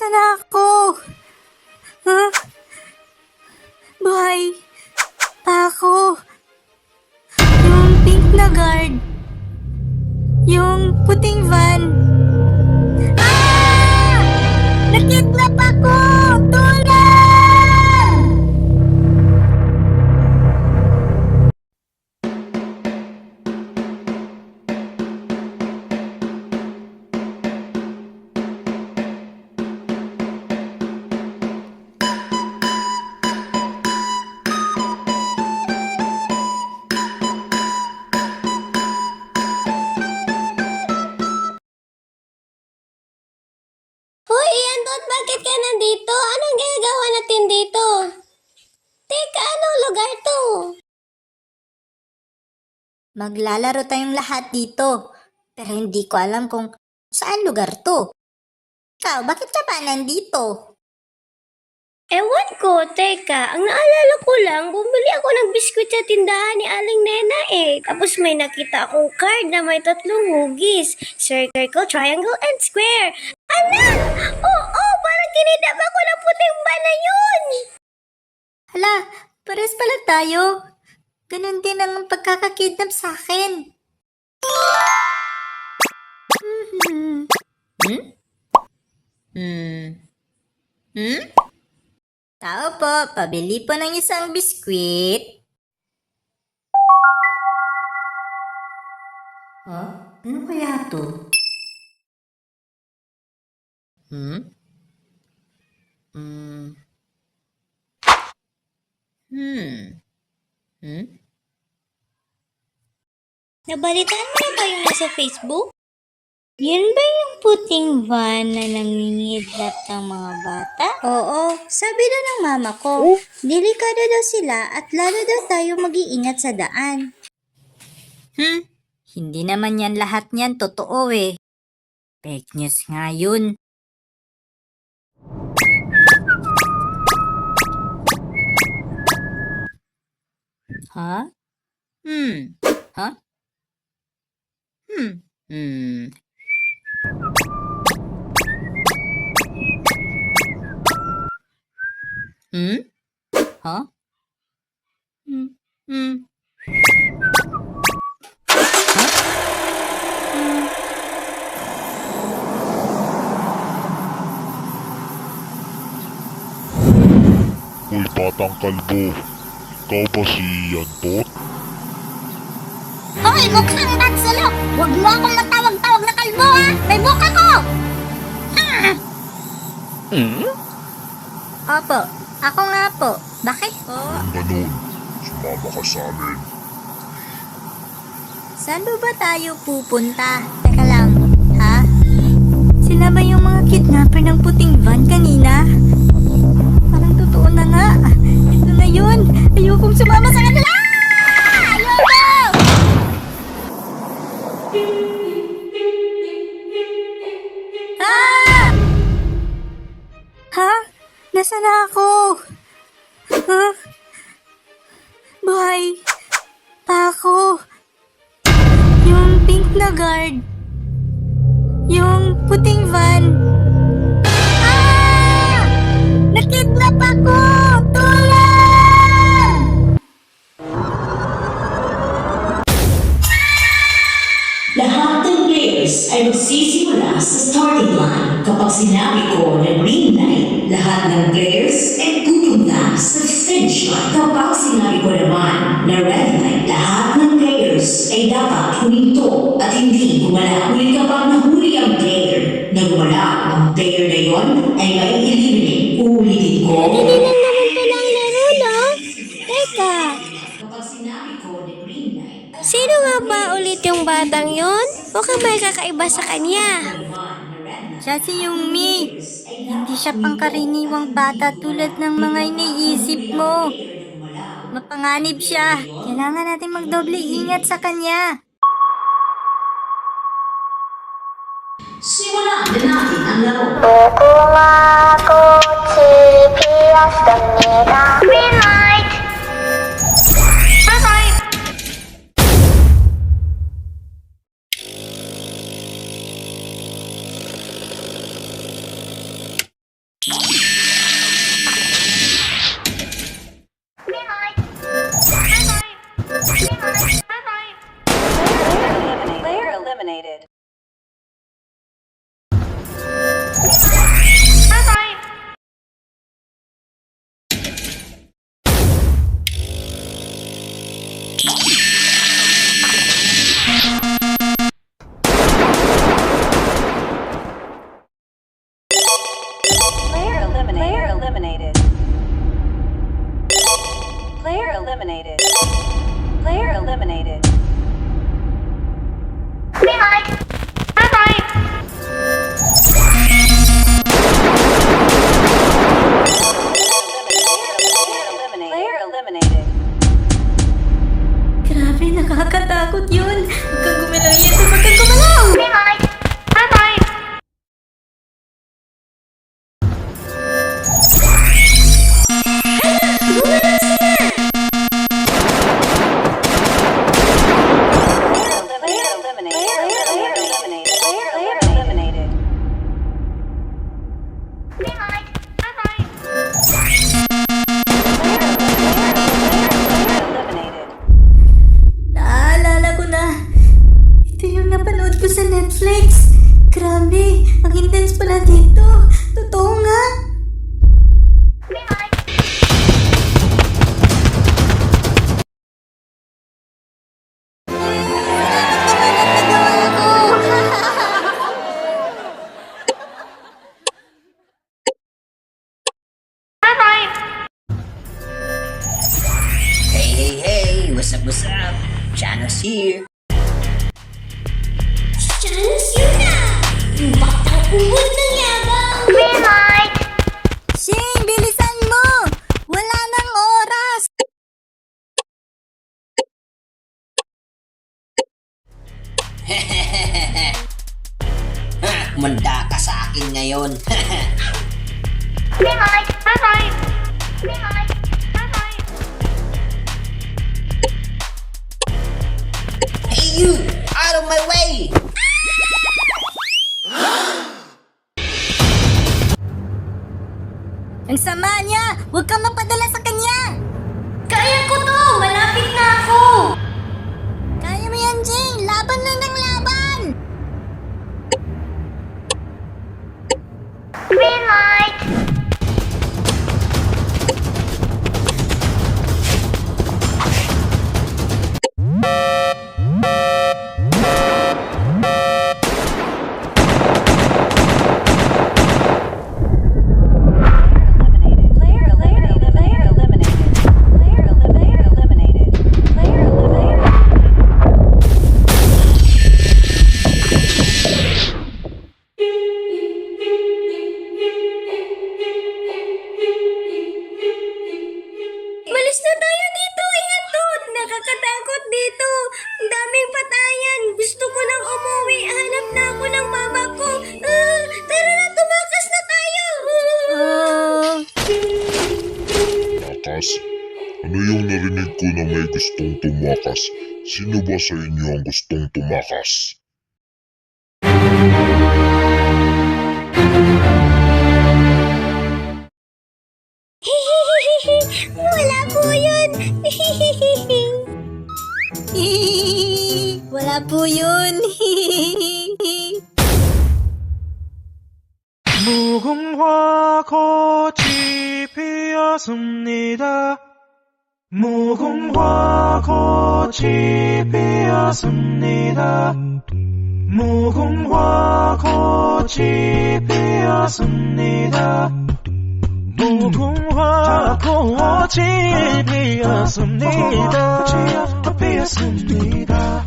Nasaan na ako? Huh? Buhay pa ako. Yung pink na guard. Yung puting van. Ah! Nakidnap ako! Tulong! Hoy, Iandot, bakit ka nandito? Anong ginagawa natin dito? Teka, anong lugar to? Maglalaro tayong lahat dito. Pero hindi ko alam kung saan lugar to. Ikaw, bakit ka pa nandito? Ewan ko, teka, ang naalala ko lang, bumili ako ng biskwit sa tindahan ni Aling Nena eh. Tapos may nakita akong card na may 3 hugis. Circle, triangle, and square. Anak! Oo, parang kinidap ako ng puting ba na yun! Hala, pares pala tayo. Ganun din ang pagkakakidnap sa akin. Tao po, pabili po ng isang biskwit. Ano kaya to? Nabalitaan mo na ba yung nasa Facebook? Yun ba yung puting van na nangingidlat ng mga bata? Oo, sabi daw ng mama ko, delikado daw sila at lalo daw tayo mag-iingat sa daan. Hindi naman yan lahat niyan totoo eh. Fake news nga yun. Ha? Ha? Ha? Uy, batang kalbo. Ikaw ba si Yantot? Hoy, mukhang nagsulok! Huwag mo akong matawag-tawag na kalbo ha! May buka ko! Opo, ako nga po. Bakit po? Kung ganun, sumama ka sa amin. Saan ba tayo pupunta? Teka lang, ha? Sila ba yung mga kidnapper ng puting van kanina? Parang totoo na nga. Ito na yun. Ayokong sumama sa kanila! Ayoko! Ah! Ha? Nasaan na ako? Huh? Buhay pa ako. Yung pink na guard. Yung puting van. Ah! Nakidnap ako! Tulong! Lahat ng players ay magsisimula sa starting line. Kapag sinabi ko na green light, lahat ng players ay pupunta sa finish line. Kapag sinabi ko naman na red light, lahat ng players ay dapat huminto at hindi gumala. Ngunit kapag nahuli ang player na gumala, ang player na yon ay may eliminate. Uulitin ko. Hindi lang naman pala ang laro, no? Teka, Kapag sinabi ko na green light, sino nga ba ulit yung batang yon? Mukhang may kakaiba sa kanya. Siya si Yumi. Hindi siya pangkaraniwang bata tulad ng mga iniisip mo. Mapanganib siya. Kailangan natin magdoble ingat sa kanya. simulan na natin ang laro. 무궁화 꽃이 피었습니다. Green light! Player eliminated. Player eliminated. Green light. Red light. Player eliminated. Grabe, nakakatakot yun. Huwag kang gumalaw yan. Huwag kang gumalaw! Green light. Red light. Player eliminated. Player eliminated. Player eliminated. Green light. Red light. Eliminated. Naalala ko na. Ito yung napanood ko sa Netflix. Grabe, ang intense pala dito. Totoo nga. Green light. Red light. Hey, what's up, Jano's here. Chance yun na! Yung batang ubod ng yabang! Green light. Shane, bilisan mo! Wala nang oras! Manda ka sa akin ngayon. Green light. Red light. Green light. Red light. Hey you, out of my way! Ang sama niya! Huwag kang mapadala sa kanya! Kaya ko to! Malapit na ako! Kaya mo yan, Jane! Laban lang ng laban! Green light. Eliminated. Player eliminated. Player eliminated. Player eliminated. Player eliminated. Malis na tayo dito! Ingat to! Nakakatakot dito! Ang daming patayan! Gusto ko nang umuwi! Hanap na ako ng mama ko! Tara na! Tumakas na tayo! Tumakas? Ano yung narinig ko na may gustong tumakas? Sino ba sa inyo ang gustong tumakas? Wala po yun! Wala po yun! 무궁화 꽃이 피었습니다. 무궁화 꽃이 피었습니다. 무궁화 꽃이 피었습니다. 무궁화 꽃이 피었습니다. 피었습니다.